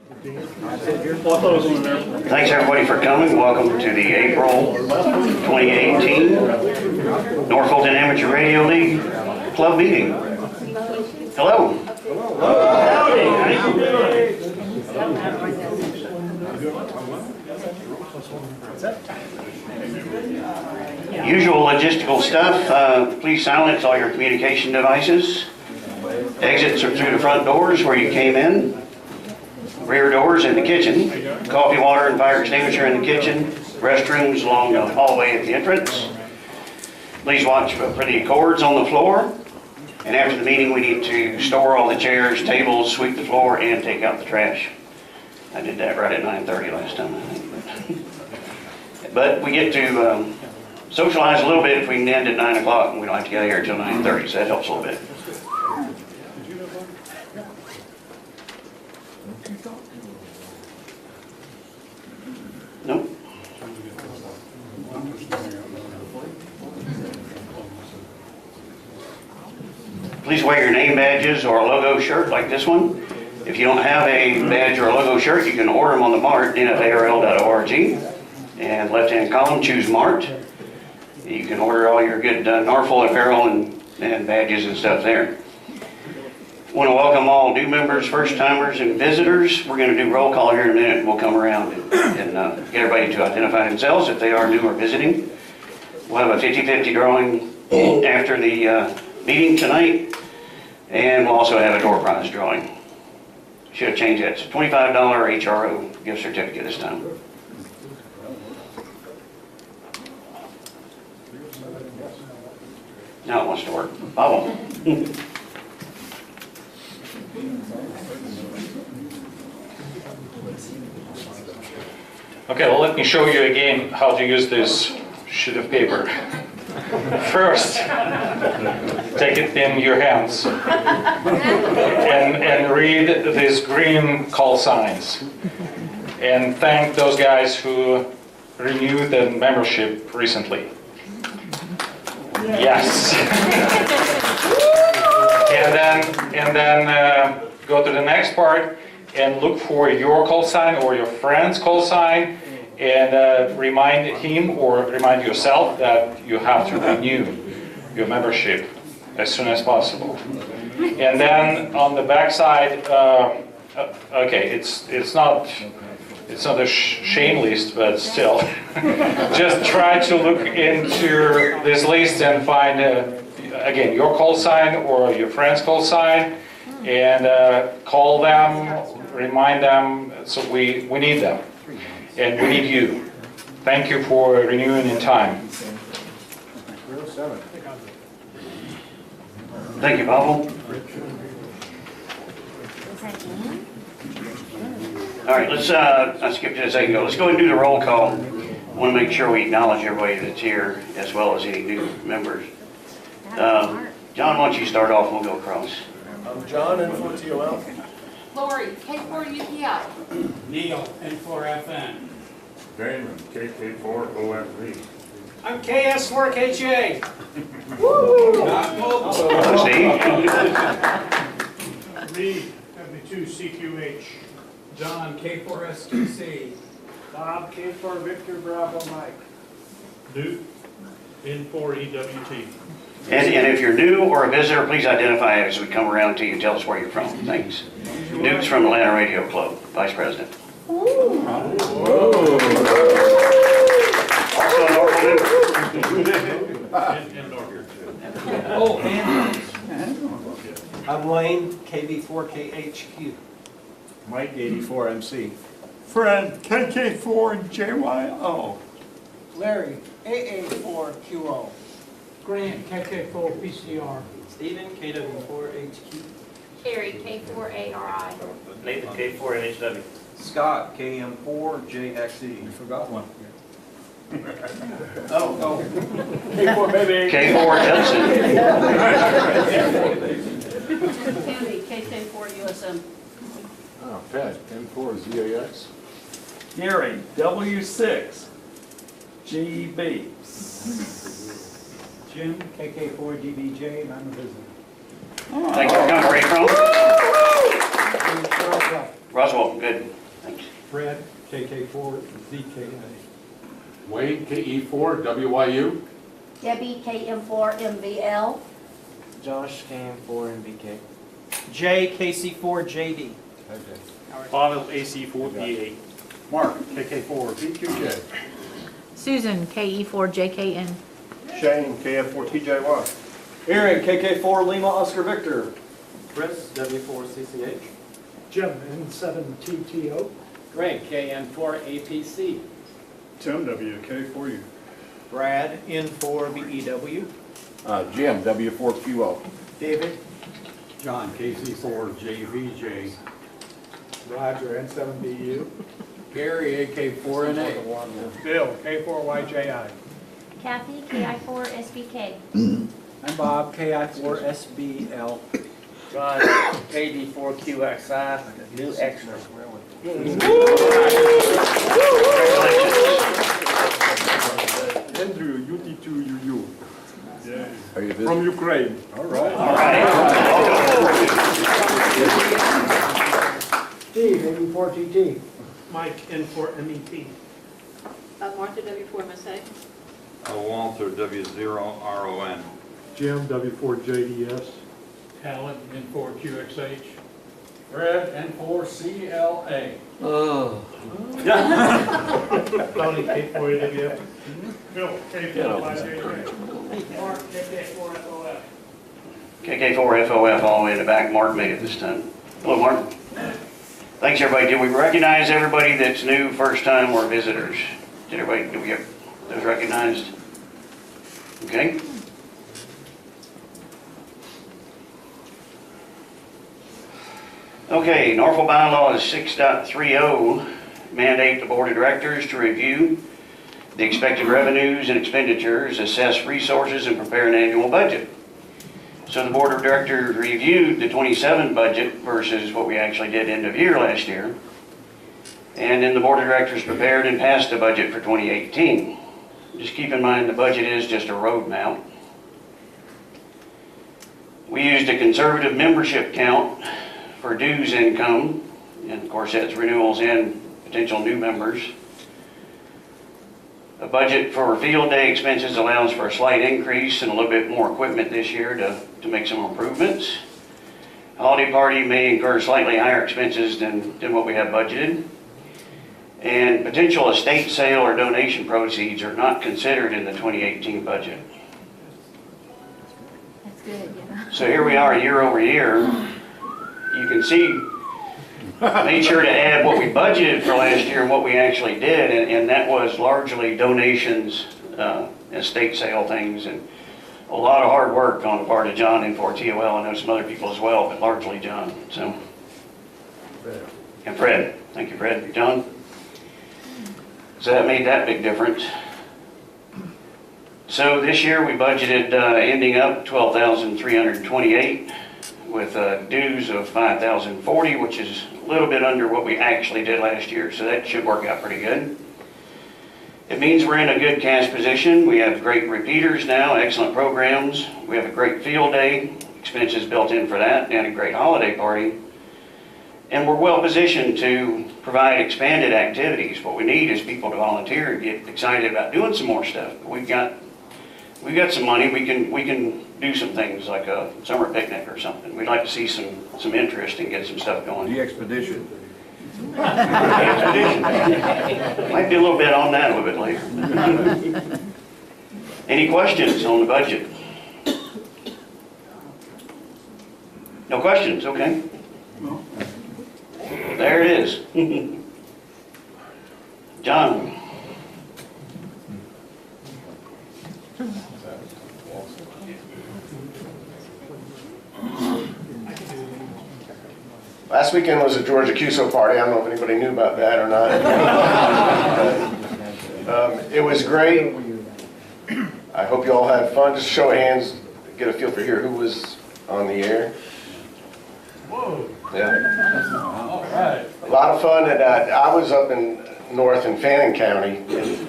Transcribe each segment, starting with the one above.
Thanks everybody for coming. Welcome to the April 2018 North Fulton Amateur Radio League Club meeting. Hello. Usual logistical stuff. Please silence all your communication devices. Exits are through the front doors where you came in. Rear doors in the kitchen. Coffee, water, and fire extinguisher in the kitchen. Restrooms along the hallway at the entrance. Please watch for the cords on the floor. And after the meeting, we need to store all the chairs, tables, sweep the floor, and take out the trash. I did that right at 9:30 last time, I think. But we get to socialize a little bit if we can end at 9 o'clock, and we don't have to get here until 9:30, so that helps a little bit. Nope. Please wear your name badges or a logo shirt like this one. If you don't have a badge or a logo shirt, you can order them on the mart, NFARL.org. And left-hand column, choose mart. You can order all your good NFARL apparel and badges and stuff there. I want to welcome all new members, first-timers, and visitors. We're going to do roll call here in a minute. We'll come around and get everybody to identify themselves if they are new or visiting. We'll have a 50-50 drawing after the meeting tonight, and we'll also have a door prize drawing. Should have changed that. It's a $25 HRO gift certificate this time. Now it wants to work. Bubble. Okay, well, let me show you again how to use this sheet of paper. First, take it in your hands and read these green call signs. And thank those guys who renewed the membership recently. Yes. and then go to the next part and look for your call sign or your friend's call sign and remind him or remind yourself that you have to renew your membership as soon as possible. And then on the back side, okay, it's not a shame list, but still, just try to look into this list and find, again, your call sign or your friend's call sign, and call them, remind them, so we need them, and we need you. Thank you for renewing in time. Thank you, Pavel. All right, let's I skipped it a second ago. Let's go ahead and do the roll call. I want to make sure we acknowledge everybody that's here, as well as any new members. John, why don't you start off and we'll go across. I'm John, N4TOL. Lori, K4UPL. Neil, N4FN. Damon, KK4OFV. I'm KS4KJ. Woo! Steve? Reed, W2CQH. John, K4STC. Bob, K4 Victor Bravo Mike. Duke, N4EWT. And if you're new or a visitor, please identify as we come around to you and tell us where you're from. Thanks. Duke's from Atlanta Radio Club, Vice President. Also a Norfolk member. Oh, and I'm Lane, KB4KHQ. Mike, 84MC. Fred, KK4JYO. Larry, AA4QO. Grant, KK4PCR. Stephen, KW4HQ. Carrie, K4ARI. Nathan, K4NHW. Scott, KM4JXE. You forgot one. Oh. K4 baby. K4 Judson. Tammy, KK4USM. Oh, Pat, N4ZAX. Gary, W6GB. Jim, KK4DBJ, and I'm a visitor. Thanks for coming. Where are you from? Roswell, good. Fred, KK4ZKA. Wade, KE4 WYU. Debbie, KM4MVL. Josh, KM4NBK. Jay, KC4JD. Pavel, AC4PA. Mark, KK4 BQJ. Susan, KE4JKN. Shane, KF4TJY. Aaron, KK4 Lima Oscar Victor. Chris, W4CCH. Jim, N7TTO. Greg, KN4APC. Tim, WK4U. Brad, N4BEW. Jim, W4QO. David, John, KC4JVJ. Roger, N7BU. Gary, AK4NA. Bill, K4YJI. Kathy, KI4SBK. I'm Bob, KI4SBL. John, KD4QXI, new extra. Andrew, UT2UU. From Ukraine. All right. All right. Steve, AB4TT. Mike, N4MET. Martha, W4MSA. Walter, W0RON. Jim, W4JDS. Alan, N4QXH. Fred, N4CLA. Tony, K4AWF. Bill, K4YJJ. Mark, KK4FOF. KK4FOF all the way in the back. Mark made it this time. Hello, Mark. Thanks, everybody. Did we recognize everybody that's new, first time, or visitors? Did we get those recognized? Okay. Okay, Norfolk bylaws 6.30 mandate the board of directors to review the expected revenues and expenditures, assess resources, and prepare an annual budget. So the board of directors reviewed the 27 budget versus what we actually did end of year last year. And then the board of directors prepared and passed the budget for 2018. Just keep in mind the budget is just a roadmap. We used a conservative membership count for dues income, and of course that's renewals and potential new members. A budget for field day expenses allows for a slight increase and a little bit more equipment this year to make some improvements. Holiday party may incur slightly higher expenses than what we have budgeted. And potential estate sale or donation proceeds are not considered in the 2018 budget. That's good, yeah. So here we are year over year. You can see, made sure to add what we budgeted for last year and what we actually did, and that was largely donations, estate sale things, and a lot of hard work on the part of John and for TOL. I know some other people as well, but largely John. So, and Fred. Thank you, Fred. John? So that made that big difference. So this year we budgeted ending up 12,328 with dues of 5,040, which is a little bit under what we actually did last year. So that should work out pretty good. It means we're in a good cash position. We have great repeaters now, excellent programs. We have a great field day, expenses built in for that, and a great holiday party. And we're well positioned to provide expanded activities. What we need is people to volunteer and get excited about doing some more stuff. We've got some money. We can do some things like a summer picnic or something. We'd like to see some interest and get some stuff going. The expedition. Might be a little bit on that a little bit later. Any questions on the budget? No questions, okay. There it is. John. Last weekend was a Georgia Cuso party. I don't know if anybody knew about that or not. It was great. I hope you all had fun. Just show of hands, get a feel for here who was on the air. Whoa. Yeah. All right. A lot of fun. And I was up in north in Fannin County. And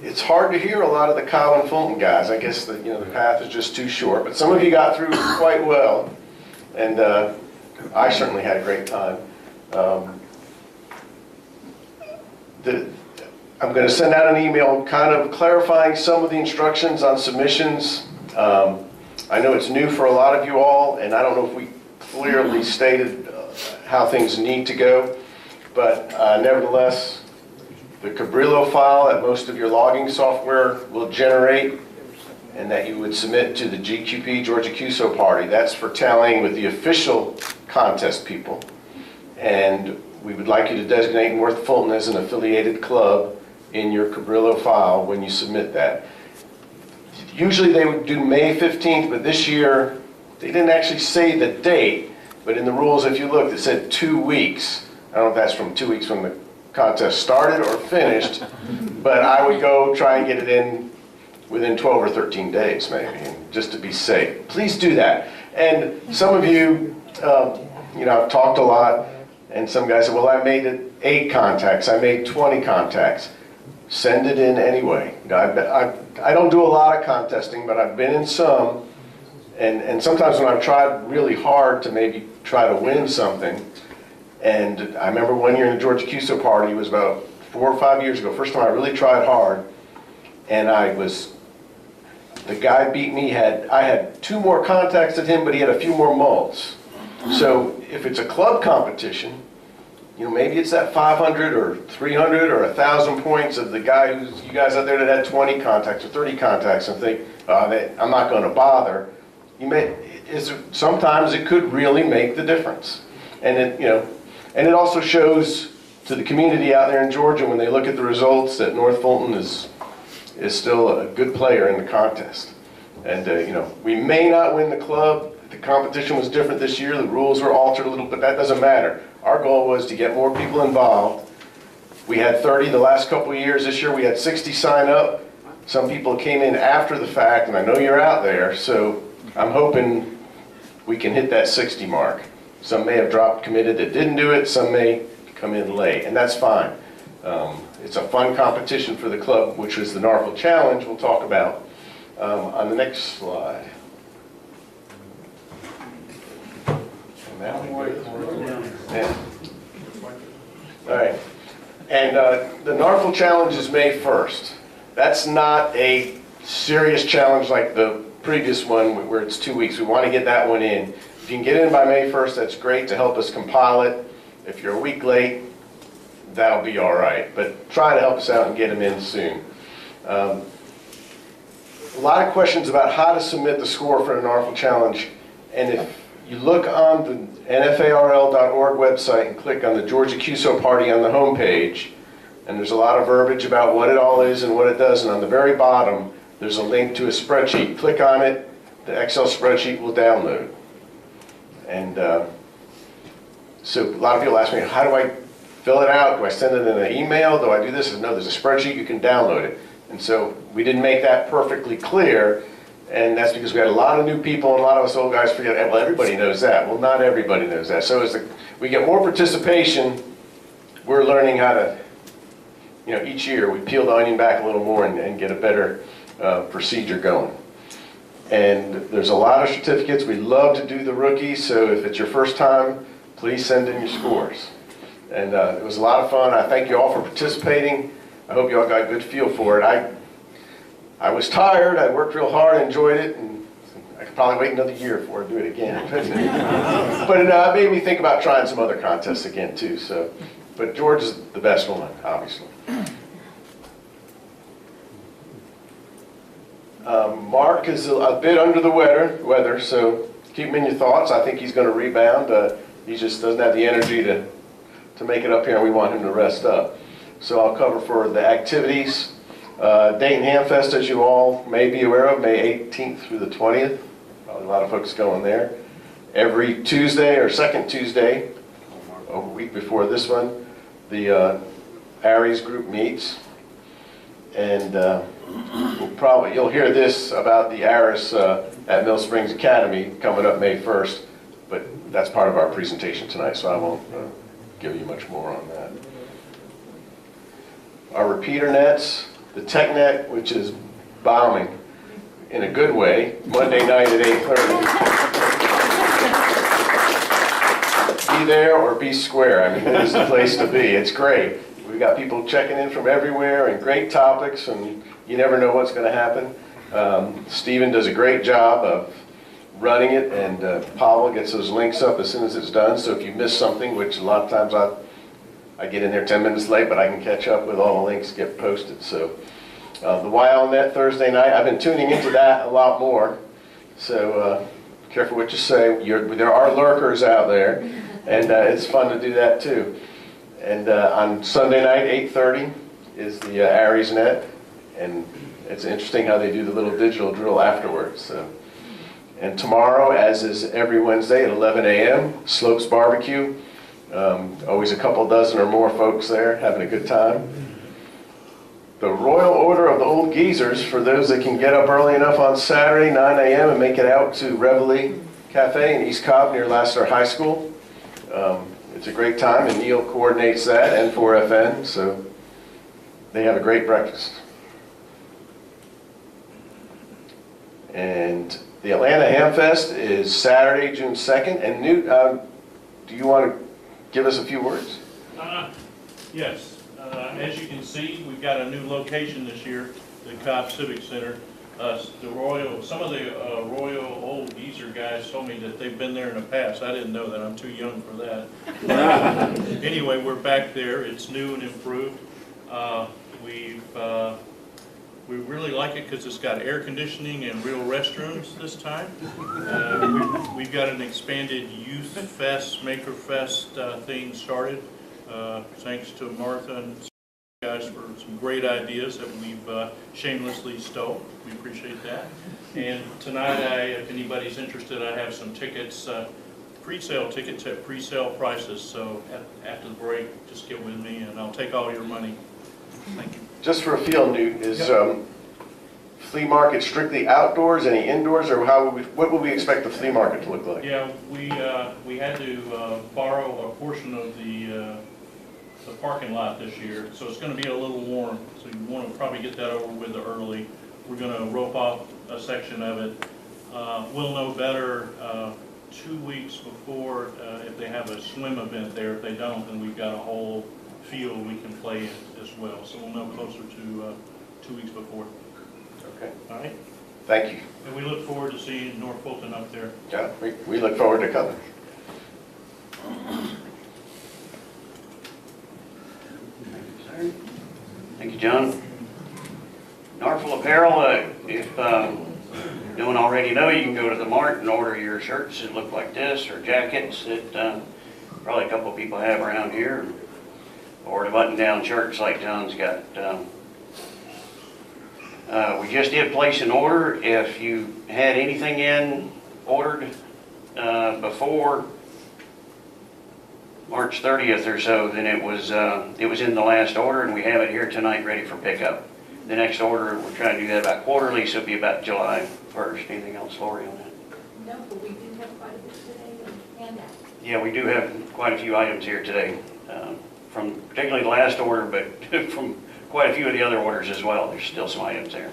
it's hard to hear a lot of the Kyle and Fulton guys. I guess the path is just too short. But some of you got through quite well. And I certainly had a great time. I'm going to send out an email kind of clarifying some of the instructions on submissions. I know it's new for a lot of you all, and I don't know if we clearly stated how things need to go, but nevertheless, the Cabrillo file that most of your logging software will generate and that you would submit to the GQP, Georgia QSO Party, that's for tallying with the official contest people. And we would like you to designate North Fulton as an affiliated club in your Cabrillo file when you submit that. Usually they would do May 15th, but this year they didn't actually say the date, but in the rules, if you looked, it said 2 weeks. I don't know if that's from 2 weeks when the contest started or finished, but I would go try and get it in within 12 or 13 days maybe, just to be safe. Please do that. And some of you, I've talked a lot, and some guys say, well, I made it 8 contacts, I made 20 contacts. Send it in anyway. I don't do a lot of contesting, but I've been in some, and sometimes when I've tried really hard to maybe try to win something, and I remember one year in the Georgia QSO Party, it was about 4 or 5 years ago, first time I really tried hard, and the guy beat me, I had 2 more contacts than him, but he had a few more mulls. So if it's a club competition, maybe it's that 500 or 300 or 1,000 points of the guy you guys out there that had 20 contacts or 30 contacts and think, I'm not going to bother. Sometimes it could really make the difference. And it also shows to the community out there in Georgia when they look at the results that North Fulton is still a good player in the contest. And we may not win the club. The competition was different this year. The rules were altered a little, but that doesn't matter. Our goal was to get more people involved. We had 30 the last couple of years. This year we had 60 sign up. Some people came in after the fact, and I know you're out there, so I'm hoping we can hit that 60 mark. Some may have dropped committed that didn't do it. Some may come in late, and that's fine. It's a fun competition for the club, which is the NFARL Challenge we'll talk about on the next slide. Yeah. All right. And the NFARL Challenge is May 1st. That's not a serious challenge like the previous one where it's 2 weeks. We want to get that one in. If you can get in by May 1st, that's great to help us compile it. If you're a week late, that'll be all right. But try to help us out and get them in soon. A lot of questions about how to submit the score for the NFARL Challenge. And if you look on the NFARL.org website and click on the Georgia QSO Party on the home page, and there's a lot of verbiage about what it all is and what it does, and on the very bottom there's a link to a spreadsheet. Click on it, the Excel spreadsheet will download. And so a lot of people ask me, how do I fill it out? Do I send it in an email? Do I do this? No, there's a spreadsheet, you can download it. And so we didn't make that perfectly clear, and that's because we had a lot of new people and a lot of us old guys forget, well, everybody knows that. Well, not everybody knows that. So as we get more participation, we're learning how to, each year we peel the onion back a little more and get a better procedure going. And there's a lot of certificates. We love to do the rookies, so if it's your first time, please send in your scores. And it was a lot of fun. I thank you all for participating. I hope you all got a good feel for it. I was tired, I worked real hard, enjoyed it, and I could probably wait another year before I do it again. But it made me think about trying some other contests again too. But George is the best one, obviously. Mark is a bit under the weather, so keep him in your thoughts. I think he's going to rebound. He just doesn't have the energy to make it up here, and we want him to rest up. So I'll cover for the activities. Dayton Hamfest, as you all may be aware of, May 18th through the 20th. Probably a lot of folks going there. Every Tuesday or second Tuesday, a week before this one, the ARIES group meets. And you'll hear this about the ARIS at Mill Springs Academy coming up May 1st, but that's part of our presentation tonight, so I won't give you much more on that. Our repeater nets, the tech net, which is bombing in a good way, Monday night at 8:30. Be there or be square. I mean, it is the place to be. It's great. We've got people checking in from everywhere and great topics, and you never know what's going to happen. Stephen does a great job of running it, and Pavel gets those links up as soon as it's done. So if you miss something, which a lot of times I get in there 10 minutes late, but I can catch up with all the links get posted. So the Y on Net Thursday night, I've been tuning into that a lot more. So careful what you say. There are lurkers out there, and it's fun to do that too. And on Sunday night, 8:30 is the Aries Net, and it's interesting how they do the little digital drill afterwards. So. And tomorrow, as is every Wednesday at 11 a.m., Slopes Barbecue. Always a couple dozen or more folks there having a good time. The Royal Order of the Old Geezers, for those that can get up early enough on Saturday, 9 a.m., and make it out to Reveille Cafe in East Cobb near Lasser High School. It's a great time, and Neil coordinates that, N4FN, so they have a great breakfast. And the Atlanta Hamfest is Saturday, June 2nd. And Newt, do you want to give us a few words? Yes. As you can see, we've got a new location this year, the Cobb Civic Center. Some of the Royal Old Geezer guys told me that they've been there in the past. I didn't know that. I'm too young for that. Anyway, we're back there. It's new and improved. We really like it because it's got air conditioning and real restrooms this time. We've got an expanded Youth Fest, Maker Fest thing started. Thanks to Martha and guys for some great ideas that we've shamelessly stole. We appreciate that. And tonight, if anybody's interested, I have some tickets, pre-sale tickets at pre-sale prices. So after the break, just get with me and I'll take all your money. Thank you. Just for a feel, Newt, is flea market strictly outdoors, any indoors, or what would we expect the flea market to look like? Yeah, we had to borrow a portion of the parking lot this year, so it's going to be a little warm, so you want to probably get that over with early. We're going to rope off a section of it. We'll know better 2 weeks before if they have a swim event there. If they don't, then we've got a whole field we can play in as well. So we'll know closer to 2 weeks before. Okay. All right? Thank you. And we look forward to seeing North Fulton up there. Yeah, we look forward to coming. Thank you, John. NFARL Apparel, if you don't already know, you can go to the mart and order your shirts that look like this, or jackets that probably a couple of people have around here, or the button-down shirts like John's got. We just did place an order. If you had anything ordered before March 30th or so, then it was in the last order, and we have it here tonight ready for pickup. The next order, we're trying to do that about quarterly, so it'll be about July 1st. Anything else, Lori, on that? No, but we do have quite a bit today and that. Yeah, we do have quite a few items here today, from particularly the last order, but from quite a few of the other orders as well. There's still some items there.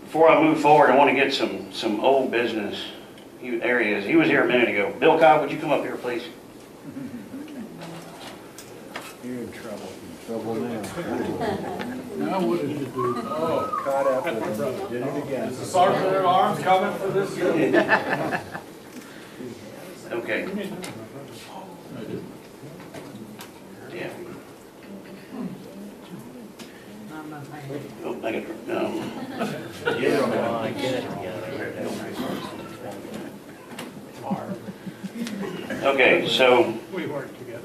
Before I move forward, I want to get some old business. There he is. He was here a minute ago. Bill Cobb, would you come up here, please? You're in trouble. Trouble now. Now what did you do? Oh, caught up with him. Did it again. Is the sergeant at arms coming for this? Okay. Yeah. Oh, I got, Get it together. okay, so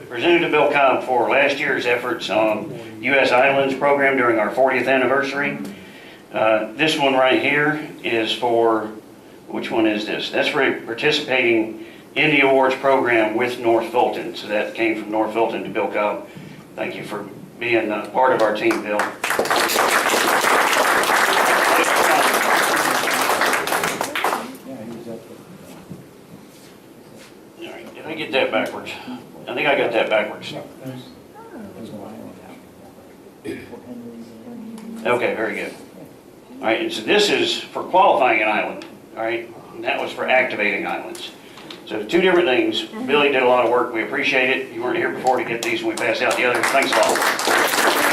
presented to Bill Cobb for last year's efforts on U.S. Islands program during our 40th anniversary. This one right here is for, which one is this? That's for participating in the awards program with North Fulton. So that came from North Fulton to Bill Cobb. Thank you for being part of our team, Bill. All right, did I get that backwards? I think I got that backwards. Okay, very good. All right, and so this is for qualifying an island, all right? And that was for activating islands. So So two different things. Billy did a lot of work. We appreciate it. You weren't here before to get these, and we passed out the others. Thanks a lot.